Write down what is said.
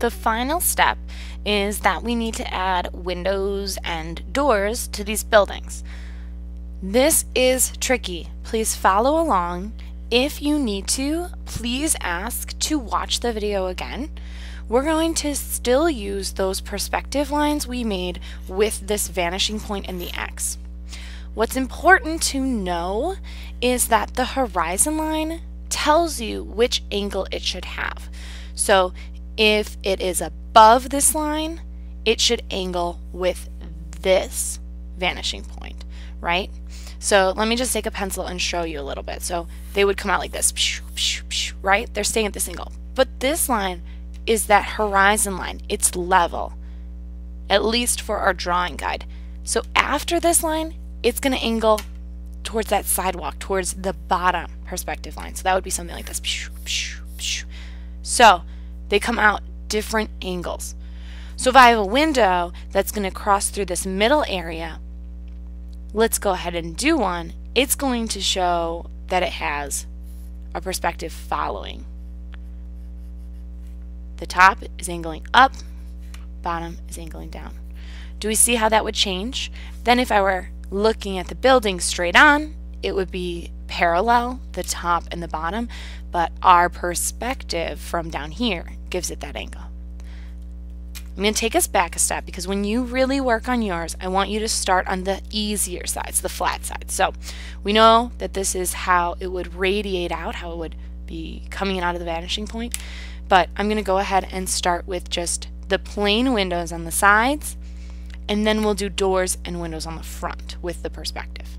The final step is that we need to add windows and doors to these buildings. This is tricky. Please follow along. If you need to, please ask to watch the video again. We're going to still use those perspective lines we made with this vanishing point and the X. What's important to know is that the horizon line tells you which angle it should have. So if it is above this line, it should angle with this vanishing point, right? So let me just take a pencil and show you a little bit. So they would come out like this, right? They're staying at this angle. But this line is that horizon line. It's level, at least for our drawing guide. So after this line, it's going to angle towards that sidewalk, towards the bottom perspective line. So that would be something like this. So they come out different angles. So if I have a window that's going to cross through this middle area, let's go ahead and do one. It's going to show that it has a perspective following. The top is angling up, bottom is angling down. Do we see how that would change? Then if I were looking at the building straight on, it would be parallel, the top and the bottom, but our perspective from down here gives it that angle. I'm going to take us back a step because when you really work on yours, I want you to start on the easier sides, the flat side. So we know that this is how it would radiate out, how it would be coming out of the vanishing point, but I'm going to go ahead and start with just the plain windows on the sides, and then we'll do doors and windows on the front with the perspective.